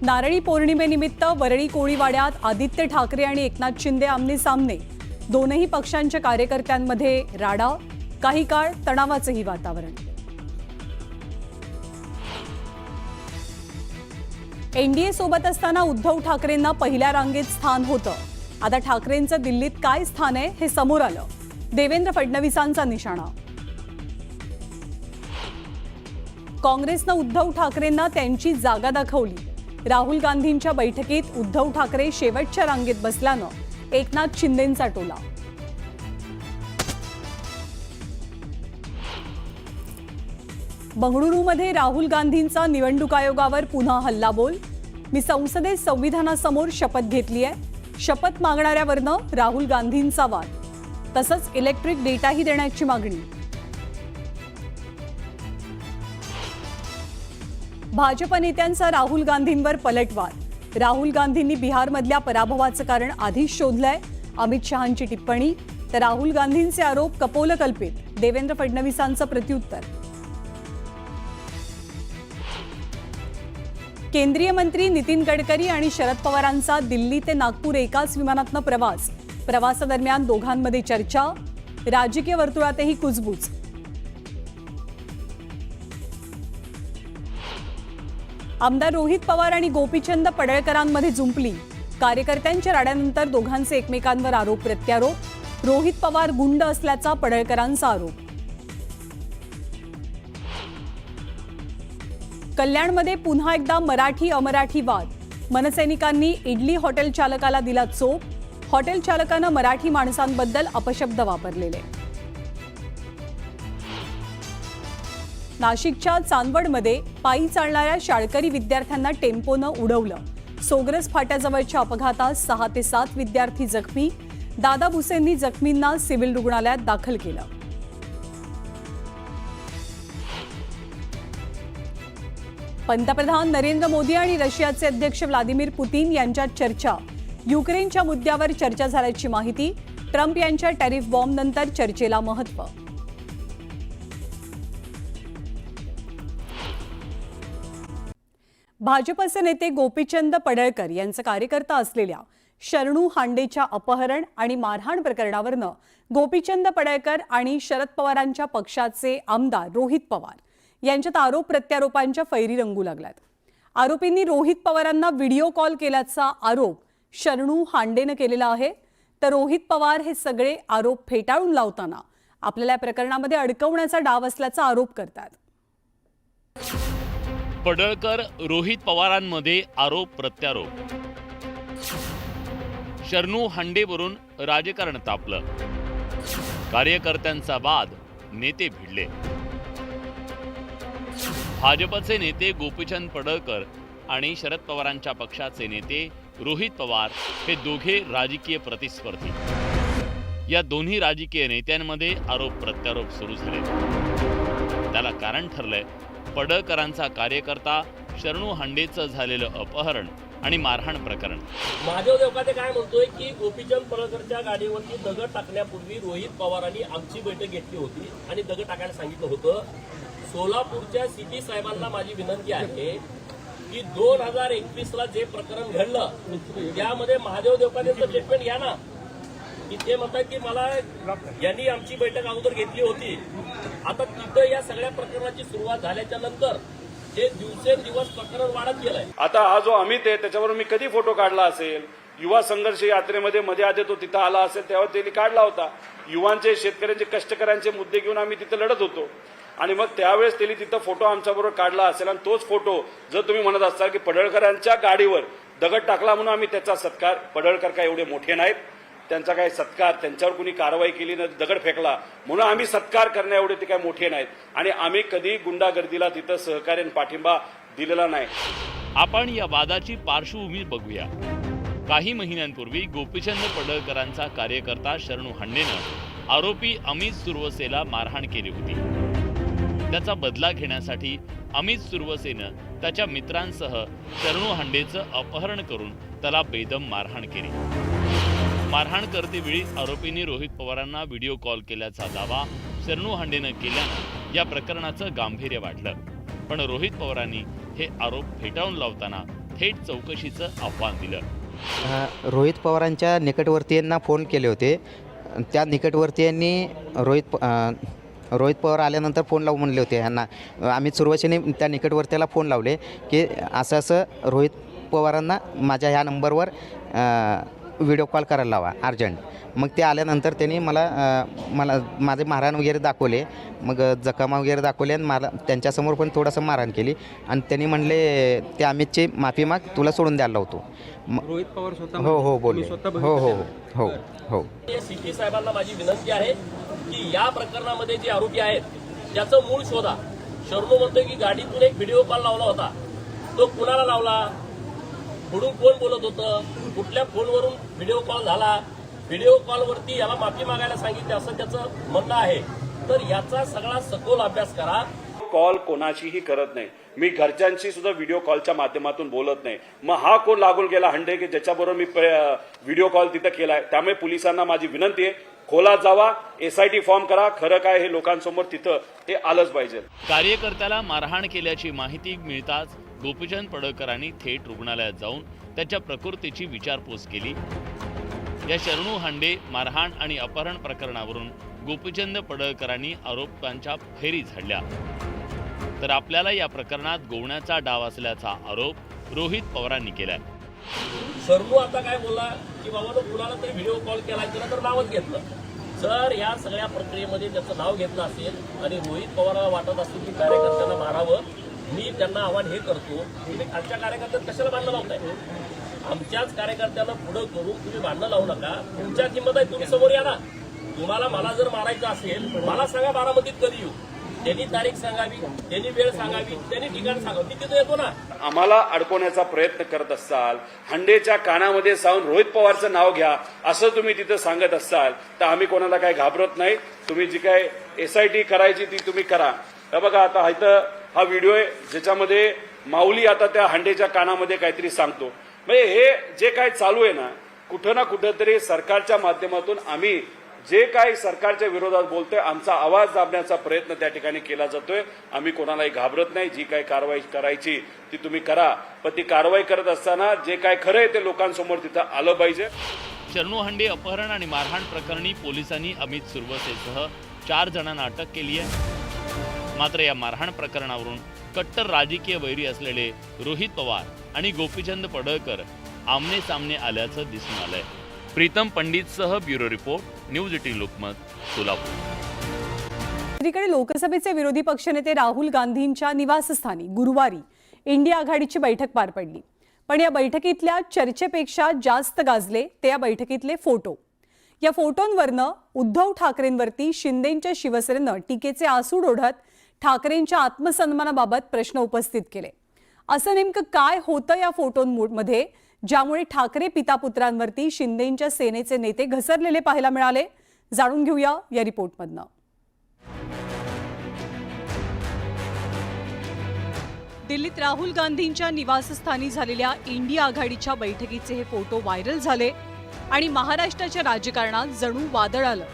नारळी पौर्णिमेनिमित्त वरळी कोळीवाड्यात आदित्य ठाकरे आणि एकनाथ शिंदे आमने सामने। दोनही पक्षांच्या कार्यकर्त्यांमध्ये राडा, काही काळ तणावाचेही वातावरण। एनडीए सोबत असताना उद्धव ठाकरेंना पहिल्या रांगेत स्थान होतं। आता ठाकरेंचं दिल्लीत काय स्थान आहे हे समोर आलं। देवेंद्र फडणवीसांचा निशाणा। काँग्रेसनं उद्धव ठाकरेंना त्यांची जागा दाखवली। राहुल गांधींच्या बैठकीत उद्धव ठाकरे शेवटच्या रांगेत बसल्यानं एकनाथ शिंदेंचा टोला। बंगळुरूमध्ये राहुल गांधींचा निवडणूक आयोगावर पुन्हा हल्लाबोल। मी संसदेत संविधानासमोर शपथ घेतली आहे। शपथ मागणाऱ्यावरनं राहुल गांधींचा वाद। तसंच इलेक्ट्रिक डेटाही देण्याची मागणी। भाजप नेत्यांचा राहुल गांधींवर पलटवार। राहुल गांधींनी बिहारमधल्या पराभवाचं कारण आधीच शोधलंय। अमित शहांची टिप्पणी तर राहुल गांधींचे आरोप कपोलकल्पित। देवेंद्र फडणवीसांचं प्रत्युत्तर। केंद्रीय मंत्री नितीन गडकरी आणि शरद पवारांचा दिल्ली ते नागपूर एकाच विमानातनं प्रवास। प्रवासादरम्यान दोघांमध्ये चर्चा, राजकीय वर्तुळातही कुजबूज। आमदार रोहित पवार आणि गोपीचंद पडळकरांमध्ये जुंपली। कार्यकर्त्यांच्या राड्यानंतर दोघांचे एकमेकांवर आरोप प्रत्यारोप। रोहित पवार गुंड असल्याचा पडळकरांचा आरोप। कल्याणमध्ये पुन्हा एकदा मराठी अमराठी वाद। मनसैनिकांनी इडली हॉटेल चालकाला दिला चोप। हॉटेल चालकानं मराठी माणसांबद्दल अपशब्द वापरलेले। नाशिकच्या चांदवडमध्ये पायी चालणाऱ्या शाळकरी विद्यार्थ्यांना टेम्पोनं उडवलं। सोग्रस फाट्याजवळच्या अपघातात 6 ते 7 विद्यार्थी जखमी। दादा भुसेंनी जखमींना सिव्हिल रुग्णालयात दाखल केलं। पंतप्रधान नरेंद्र मोदी आणि रशियाचे अध्यक्ष व्लादिमीर पुतीन यांच्यात चर्चा। युक्रेनच्या मुद्द्यावर चर्चा झाल्याची माहिती। ट्रम्प यांच्या टॅरिफ बॉम्बनंतर चर्चेला महत्त्व। भाजपचे नेते गोपीचंद पडळकर यांचा कार्यकर्ता असलेल्या शरणू हांडेच्या अपहरण आणि मारहाण प्रकरणावरनं गोपीचंद पडळकर आणि शरद पवारांच्या पक्षाचे आमदार रोहित पवार यांच्यात आरोप प्रत्यारोपांच्या फैरी रंगू लागल्यात। आरोपींनी रोहित पवारांना व्हिडिओ कॉल केल्याचा आरोप शरणू हांडेनं केलेला आहे। तर रोहित पवार हे सगळे आरोप फेटाळून लावताना आपल्याला या प्रकरणामध्ये अडकवण्याचा डाव असल्याचा आरोप करतात। पडळकर रोहित पवारांमध्ये आरोप प्रत्यारोप। शरणू हांडेवरून राजकारण तापलं। कार्यकर्त्यांचा वाद, नेते भिडले। भाजपचे नेते गोपीचंद पडळकर आणि शरद पवारांच्या पक्षाचे नेते रोहित पवार हे दोघे राजकीय प्रतिस्पर्धी। या दोन्ही राजकीय नेत्यांमध्ये आरोप प्रत्यारोप सुरू झाले। त्याला कारण ठरलंय पडळकरांचा कार्यकर्ता शरणू हांडेचं झालेलं अपहरण आणि मारहाण प्रकरण। महादेव देवकाते काय म्हणतोय की गोपीचंद पडळकरच्या गाडीवरती दगड टाकण्यापूर्वी रोहित पवारांनी आमची बैठक घेतली होती आणि दगड टाकायला सांगितलं होतं। सोलापूरच्या सीपी साहेबांना माझी विनंती आहे की 2021 ला जे प्रकरण घडलं त्यामध्ये महादेव देवकातेंचं स्टेटमेंट घ्या ना, की ते म्हणतात की मला यांनी आमची बैठक अगोदर घेतली होती। आता तिथं या सगळ्या प्रकरणाची सुरुवात झाल्याच्या नंतर ते दिवसेंदिवस प्रकरण वाढत गेलंय। आता हा जो अमित आहे त्याच्यावर मी कधी फोटो काढला असेल? युवा संघर्ष यात्रेमध्ये मध्ये आधी तो तिथं आला असेल तेव्हा त्यांनी काढला होता। युवांचे, शेतकऱ्यांचे, कष्टकऱ्यांचे मुद्दे घेऊन आम्ही तिथं लढत होतो आणि मग त्यावेळेस त्यांनी तिथं फोटो आमच्याबरोबर काढला असेल आणि तोच फोटो जर तुम्ही म्हणत असाल की पडळकरांच्या गाडीवर दगड टाकला म्हणून आम्ही त्याचा सत्कार, पडळकर काय एवढे मोठे नाहीत, त्यांचा काही सत्कार, त्यांच्यावर कुणी कारवाई केली न दगड फेकला म्हणून आम्ही सत्कार करण्या एवढे ते काय मोठे नाहीत आणि आम्ही कधी गुंडागर्दीला तिथं सहकार्य पाठिंबा दिलेला नाही। आपण या वादाची पार्श्वभूमी बघूया। काही महिन्यांपूर्वी गोपीचंद पडळकरांचा कार्यकर्ता शरणू हांडेनं आरोपी अमित सुरवसेला मारहाण केली होती। त्याचा बदला घेण्यासाठी अमित सुरवसेनं त्याच्या मित्रांसह शरणू हांडेचं अपहरण करून त्याला बेदम मारहाण केली। मारहाण करतेवेळी आरोपींनी रोहित पवारांना व्हिडिओ कॉल केल्याचा दावा शरणू हांडेनं केल्यानं या प्रकरणाचं गांभीर्य वाढलं। पण रोहित पवारांनी हे आरोप फेटाळून लावताना थेट चौकशीचं आव्हान दिलं. रोहित पवारांच्या निकटवर्तीयांना फोन केले होते. त्या निकटवर्तीयांनी रोहित पवार आल्यानंतर फोन लावून म्हणले होते ह्यांना. आम्ही सुरुवातीने त्या निकटवर्त्याला फोन लावले की असं रोहित पवारांना माझ्या ह्या नंबरवर व्हिडिओ कॉल करायला लावा अर्जंट. मग ते आल्यानंतर त्यांनी मला माझे मारहाण वगैरे दाखवले. मग जखमा वगैरे दाखवले आणि मला त्यांच्यासमोर पण थोडंसं मारहाण केली आणि त्यांनी म्हणले ते अमितची माफी माग, तुला सोडून द्यायला लावतो. रोहित पवार स्वतः हो बोलले. हो. सीपी साहेबांना माझी विनंती आहे की या प्रकरणामध्ये जे आरोपी आहेत त्याचं मूळ शोधा. शरणू म्हणतोय की गाडीतून एक व्हिडिओ कॉल लावला होता, तो कुणाला लावला, पुढून कोण बोलत होतं, कुठल्या फोनवरून व्हिडिओ कॉल झाला, व्हिडिओ कॉलवरती याला माफी मागायला सांगितले असं त्याचं म्हणणं आहे. तर याचा सगळा सखोल अभ्यास करा. कॉल कोणाशीही करत नाही मी, घरच्यांशी सुद्धा व्हिडिओ कॉलच्या माध्यमातून बोलत नाही. मग हा कोण लागून गेला हंडे की ज्याच्याबरोबर मी व्हिडिओ कॉल तिथं केलाय. त्यामुळे पोलिसांना माझी विनंती आहे, खोलात जावा, SIT फॉर्म करा, खरं काय हे लोकांसमोर तिथं ते आलंच पाहिजे. कार्यकर्त्याला मारहाण केल्याची माहिती मिळताच गोपीचंद पडळकरांनी थेट रुग्णालयात जाऊन त्याच्या प्रकृतीची विचारपूस केली. या शरणू हांडे मारहाण आणि अपहरण प्रकरणावरून गोपीचंद पडळकरांनी आरोपांच्या फेरी झाडल्या. तर आपल्याला या प्रकरणात गोवण्याचा डाव असल्याचा आरोप रोहित पवारांनी केलाय. शरणू आता काय बोलला की बाबा कुणाला तरी व्हिडिओ कॉल केला, तिला तर नावच घेतलं. जर या सगळ्या प्रक्रियेमध्ये त्याचं नाव घेतलं असेल आणि रोहित पवारांना वाटत असेल की कार्यकर्त्यांना मारावं, मी त्यांना आव्हान हे करतो, तुम्ही खालच्या कार्यकर्त्यांना कशाला भांडणं लावताय? आमच्याच कार्यकर्त्यांना पुढं करून तुम्ही भांडणं लावू नका. तुमच्या किंमत आहे, तुम्ही समोर या ना. तुम्हाला मला जर मारायचं असेल मला सांगा, बारामतीत कधी येऊ, त्यांनी तारीख सांगावी, त्यांनी वेळ सांगावी, त्यांनी ठिकाण सांगावं, मी तिथे येतो ना. आम्हाला अडकवण्याचा प्रयत्न करत असाल, हंडेच्या कानामध्ये जाऊन रोहित पवारचं नाव घ्या असं तुम्ही तिथं सांगत असाल तर आम्ही कोणाला काय घाबरत नाही. तुम्ही जी काय SIT करायची ती तुम्ही करा. बघा आता इथं हा व्हिडिओ आहे ज्याच्यामध्ये माऊली आता त्या हंडेच्या कानामध्ये काहीतरी सांगतो. म्हणजे हे जे काय चालू आहे ना, कुठं ना कुठं तरी सरकारच्या माध्यमातून आम्ही जे काही सरकारच्या विरोधात बोलतोय, आमचा आवाज दाबण्याचा प्रयत्न त्या ठिकाणी केला जातोय. आम्ही कोणालाही घाबरत नाही. जी काही कारवाई करायची ती तुम्ही करा, पण ती कारवाई करत असताना जे काय खरं आहे ते लोकांसमोर तिथं आलं पाहिजे. शरणू हांडे अपहरण आणि मारहाण प्रकरणी पोलिसांनी अमित सुरवसेसह 4 जणांना अटक केली आहे. मात्र या मारहाण प्रकरणावरून कट्टर राजकीय वैरी असलेले रोहित पवार आणि गोपीचंद पडळकर आमने सामने आल्याचं दिसून आलंय. प्रीतम पंडितसह bureau report, news 18 Lokmat, Solapur. दुसरीकडे लोकसभेचे विरोधी पक्षनेते राहुल गांधींच्या निवासस्थानी गुरुवारी इंडिया आघाडीची बैठक पार पडली. पण या बैठकीतल्या चर्चेपेक्षा जास्त गाजले ते या बैठकीतले फोटो. या फोटोंवरनं उद्धव ठाकरेंवरती शिंदेंच्या शिवसेनेनं टीकेचे आसूड ओढत ठाकरेंच्या आत्मसन्मानाबाबत प्रश्न उपस्थित केले. असं नेमकं काय होतं या फोटोंमध्ये ज्यामुळे ठाकरे पितापुत्रांवरती शिंदेंच्या सेनेचे नेते घसरलेले पाहायला मिळाले? जाणून घेऊया या रिपोर्टमधनं. दिल्लीत राहुल गांधींच्या निवासस्थानी झालेल्या इंडिया आघाडीच्या बैठकीचे हे फोटो व्हायरल झाले आणि महाराष्ट्राच्या राजकारणात जणू वादळ आलं.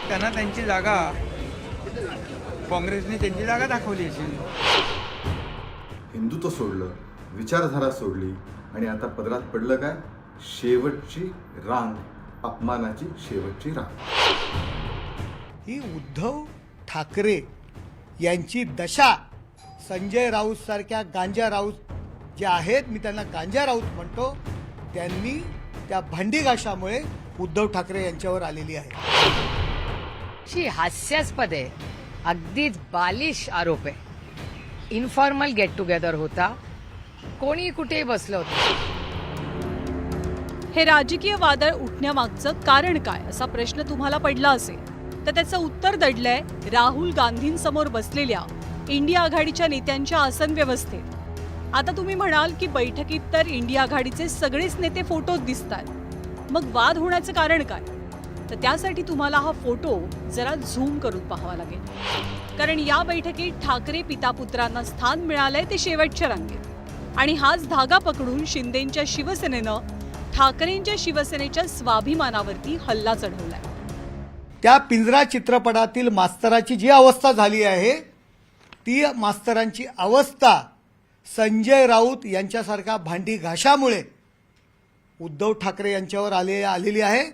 त्यांना त्यांची जागा, काँग्रेसने त्यांची जागा दाखवली असेल. हिंदुत्व सोडलं, विचारधारा सोडली आणि आता पदरात पडलं काय? शेवटची रांग, अपमानाची शेवटची रांग. ही उद्धव ठाकरे यांची दशा संजय राऊत सारख्या गांजा राऊत जे आहेत, मी त्यांना गांजा राऊत म्हणतो, त्यांनी त्या भांडीघाशामुळे उद्धव ठाकरे यांच्यावर आलेली आहे. हास्यास्पद आहे, अगदीच बालिश आरोप आहे. इन्फॉर्मल गेट टुगेदर होता, कोणी कुठेही बसलं होतं. हे राजकीय वादळ उठण्यामागचं कारण काय असा प्रश्न तुम्हाला पडला असेल तर त्याचं उत्तर दडलंय राहुल गांधींसमोर बसलेल्या इंडिया आघाडीच्या नेत्यांच्या आसन व्यवस्थेत. आता तुम्ही म्हणाल की बैठकीत तर इंडिया आघाडीचे सगळेच नेते फोटोत दिसतात, मग वाद होण्याचं कारण काय? तर त्यासाठी तुम्हाला हा फोटो जरा झूम करून पाहावा लागेल. कारण या बैठकीत ठाकरे पितापुत्रांना स्थान मिळालंय ते शेवटच्या रांगेत आणि हाच धागा पकडून शिंदेंच्या शिवसेनेनं ठाकरेंच्या शिवसेनेच्या स्वाभिमानावरती हल्ला चढवलाय. त्या पिंजरा चित्रपटातील मास्तराची जी अवस्था झाली आहे ती मास्तरांची अवस्था संजय राऊत यांच्यासारख्या भांडी घाशामुळे उद्धव ठाकरे यांच्यावर आलेली आहे.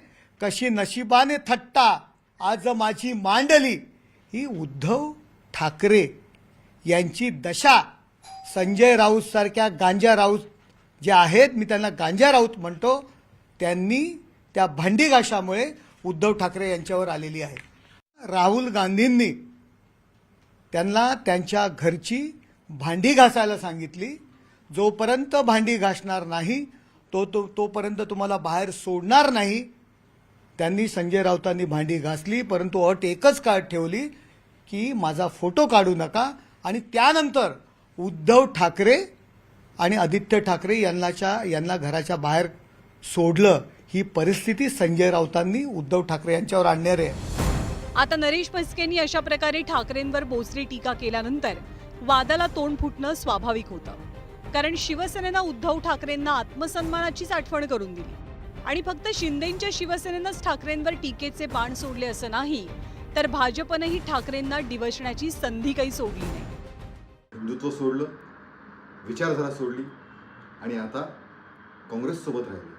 कशी नशिबाने थट्टा आज माझी मांडली, ही उद्धव ठाकरे यांची दशा संजय राऊत सारख्या गांजा राऊत जे आहेत, मी त्यांना गांजा राऊत म्हणतो, त्यांनी त्या भांडी घाशामुळे उद्धव ठाकरे यांच्यावर आलेली आहे. राहुल गांधींनी त्यांना त्यांच्या घरची भांडी घासायला सांगितली. जोपर्यंत भांडी घासणार नाही तोपर्यंत तुम्हाला बाहेर सोडणार नाही. त्यांनी संजय राऊतांनी भांडी घासली, परंतु अट एकच ठेवली की माझा फोटो काढू नका. आणि त्यानंतर उद्धव ठाकरे आणि आदित्य ठाकरे यांना घराच्या बाहेर सोडलं. ही परिस्थिती संजय राऊतांनी उद्धव ठाकरे यांच्यावर आणणार आहे. आता नरेश म्हस्केंनी अशा प्रकारे ठाकरेंवर बोचरी टीका केल्यानंतर वादाला तोंड फुटणं स्वाभाविक होतं. कारण शिवसेनेनं उद्धव ठाकरेंना आत्मसन्मानाचीच आठवण करून दिली. आणि फक्त शिंदेंच्या शिवसेनेनंच ठाकरेंवर टीकेचे बाण सोडले असं नाही, तर भाजपनंही ठाकरेंना डिवचण्याची संधी काही सोडली नाही. हिंदुत्व सोडलं, विचारधारा सोडली आणि आता काँग्रेससोबत राहिले.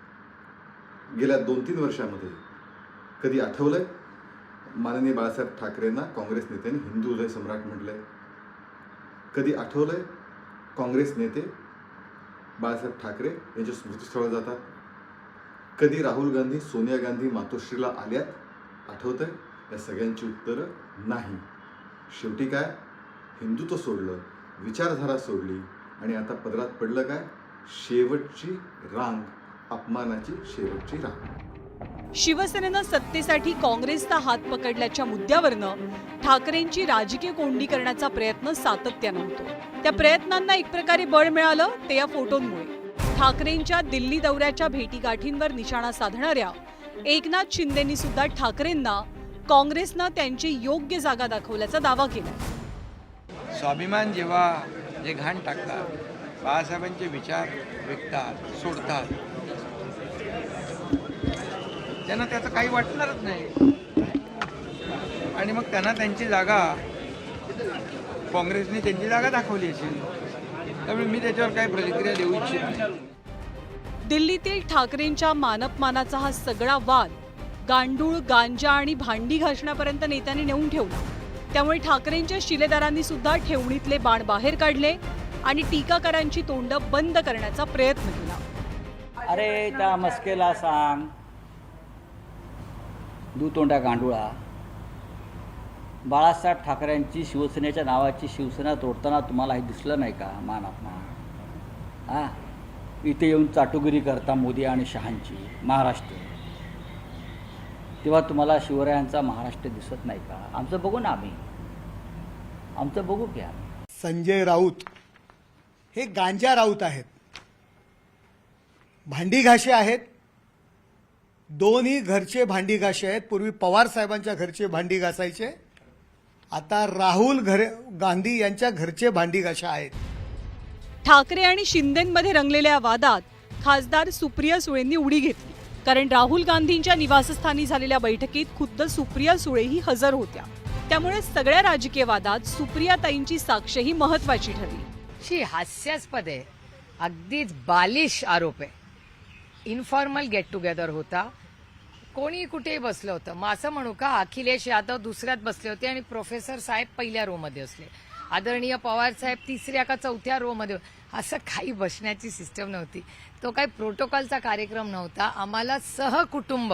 गेल्या 2-3 वर्षामध्ये कधी आठवलंय माननीय बाळासाहेब ठाकरेंना काँग्रेस नेत्यांनी हिंदू हृदय सम्राट म्हटलंय? कधी आठवलंय काँग्रेस नेते बाळासाहेब ठाकरे यांच्या स्मृतीस्थळावर जातात? कधी राहुल गांधी सोनिया गांधी मातोश्रीला आल्यात? आठवतंय? या सगळ्यांची उत्तरं नाही. शेवटी काय, हिंदुत्व सोडलं, विचारधारा सोडली आणि आता पदरात पडलं काय? शेवटची रांग, अपमानाची शेवटची रांग. शिवसेनेनं सत्तेसाठी काँग्रेसचा हात पकडल्याच्या मुद्द्यावरनं ठाकरेंची राजकीय कोंडी करण्याचा प्रयत्न सातत्यानं होतो. त्या प्रयत्नांना एक प्रकारे बळ मिळालं ते या फोटोंमुळे. ठाकरेंच्या दिल्ली दौऱ्याच्या भेटीगाठींवर निशाणा साधणाऱ्या एकनाथ शिंदेंनी सुद्धा ठाकरेंना काँग्रेसनं त्यांची योग्य जागा दाखवल्याचा दावा केला. स्वाभिमान जेव्हा जे घाण टाकतात, बाळासाहेबांचे विचार विकतात, सोडतात, त्यांना त्याचं काही वाटणारच नाही. आणि मग त्यांना त्यांची जागा, काँग्रेसने त्यांची जागा दाखवली असेल. त्यामुळे मी त्याच्यावर काही प्रतिक्रिया देऊ इच्छित नाही. दिल्लीतील ठाकरेंच्या मानपमानाचा हा सगळा वाद गांडूळ, गांजा आणि भांडी घासण्यापर्यंत नेत्यांनी नेऊन ठेवला. त्यामुळे ठाकरेंच्या शिलेदारांनी सुद्धा ठेवणीतले बाण बाहेर काढले आणि टीकाकारांची तोंड बंद करण्याचा प्रयत्न केला. अरे त्या मस्केला सांग, दुतोंड्या गांडुळा, बाळासाहेब ठाकरेंची शिवसेनेच्या नावाची शिवसेना तोडताना तुम्हाला हे दिसलं नाही का? मान अपमान. हां, इथे येऊन चाटुगिरी करता मोदी आणि शहांची महाराष्ट्र, तेव्हा तुम्हाला शिवरायांचा महाराष्ट्र दिसत नाही का? आमचं बघू ना, आमचं बघू घ्या. संजय राऊत हे गांजा राऊत आहेत, भांडी घाशे आहेत. दोन्ही घरचे भांडी घाशे आहेत. पूर्वी पवार साहेबांच्या घरचे भांडी घासायचे, आता राहुल गांधी यांच्या घरचे भांडी घाशा आहेत. ठाकरे आणि शिंदेंमध्ये रंगलेल्या वादात खासदार सुप्रिया सुळेंनी उडी घेतली. कारण राहुल गांधींच्या निवासस्थानी झालेल्या बैठकीत खुद्द सुप्रिया सुळेही हजर होत्या. त्यामुळे सगळ्या राजकीय वादात सुप्रियाताईंची साक्षही महत्वाची ठरली. हास्यास्पद आहे, अगदीच बालिश आरोप आहे. इन्फॉर्मल गेट टुगेदर होता, कोणी कुठेही बसलं होतं. मग असं म्हणू का, अखिलेश यादव दुसऱ्यात बसले होते आणि प्रोफेसर साहेब पहिल्या रो मध्ये असले, आदरणीय पवार साहेब तिसऱ्या का चौथ्या रो मध्ये. असं काही बसण्याची सिस्टम नव्हती. तो काही प्रोटोकॉलचा कार्यक्रम नव्हता. आम्हाला सहकुटुंब,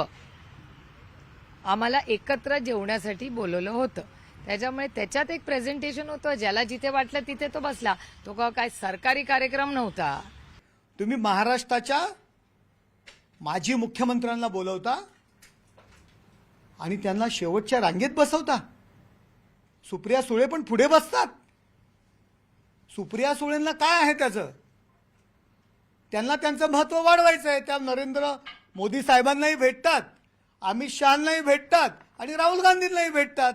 आम्हाला एकत्र जेवण्यासाठी बोलवलं होतं. त्याच्यामुळे त्याच्यात एक प्रेझेंटेशन होतं, ज्याला जिथे वाटलं तिथे तो बसला. तो काय सरकारी कार्यक्रम नव्हता. तुम्ही महाराष्ट्राच्या माजी मुख्यमंत्र्यांना बोलवता आणि त्यांना शेवटच्या रांगेत बसवता. सुप्रिया सुळे पण पुढे बसतात. सुप्रिया सुळेंना काय आहे त्याचं? त्यांना त्यांचं महत्त्व वाढवायचं आहे. त्या नरेंद्र मोदी साहेबांनाही भेटतात, अमित शहांनाही भेटतात आणि राहुल गांधींनाही भेटतात.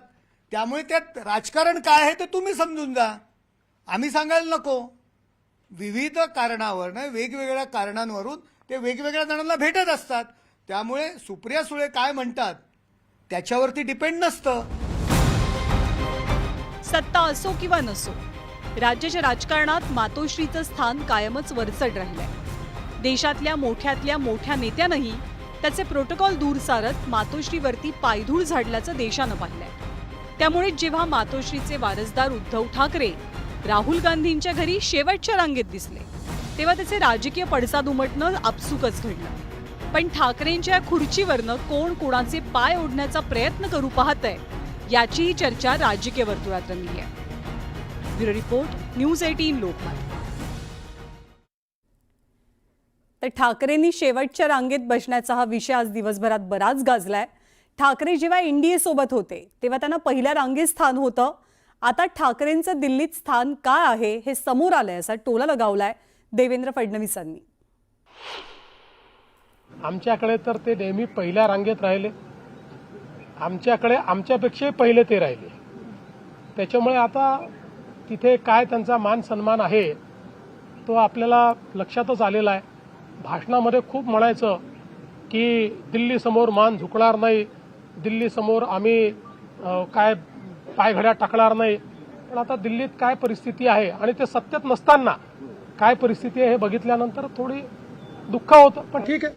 त्यामुळे त्यात राजकारण काय आहे ते तुम्ही समजून जा, आम्ही सांगायला नको. विविध कारणावरून, वेगवेगळ्या कारणांवरून ते वेगवेगळ्या जणांना भेटत असतात. त्यामुळे सुप्रिया सुळे काय म्हणतात त्याच्यावरती डिपेंड नसतं. सत्ता असो किंवा नसो, राज्याच्या राजकारणात मातोश्रीचं स्थान कायमच वरचढ राहिलंय. देशातल्या मोठ्या नेत्यानंही त्याचे प्रोटोकॉल दूर सारत मातोश्रीवरती पायधूळ झाडल्याचं देशानं पाहिलंय. त्यामुळे जेव्हा मातोश्रीचे वारसदार उद्धव ठाकरे राहुल गांधींच्या घरी शेवटच्या रांगेत दिसले, तेव्हा त्याचे राजकीय पडसाद उमटणं आपसुकच घडलं. पण ठाकरेंच्या खुर्चीवरनं कोण कोणाचे पाय ओढण्याचा प्रयत्न करू पाहतंय, याचीही चर्चा राजकीय वर्तुळात रंगली आहे. Bureau report, news 18 Lokmat. तर ठाकरेंनी शेवटच्या रांगेत बसण्याचा हा विषय आज दिवसभरात बराच गाजलाय. ठाकरे जेव्हा NDA सोबत होते तेव्हा त्यांना पहिल्या रांगेत स्थान होतं. आता ठाकरेंचं दिल्लीत स्थान काय आहे हे समोर आलंय असा टोला लगावलाय देवेंद्र फडणवीसांनी. आमच्याकडे तर ते नेहमी पहिल्या रांगेत राहिले. आमच्याकडे आमच्यापेक्षाही पहिले ते राहिले. त्याच्यामुळे आता तिथे काय त्यांचा मान सन्मान आहे तो आपल्याला लक्षातच आलेला आहे. भाषणामध्ये खूप म्हणायचं की दिल्लीसमोर मान झुकणार नाही, दिल्लीसमोर आम्ही काय पायघड्या टाकणार नाही. पण आता दिल्लीत काय परिस्थिती आहे आणि ते सत्तेत नसताना काय परिस्थिती आहे हे बघितल्यानंतर थोडी दुःख होतं. पण ठीक आहे.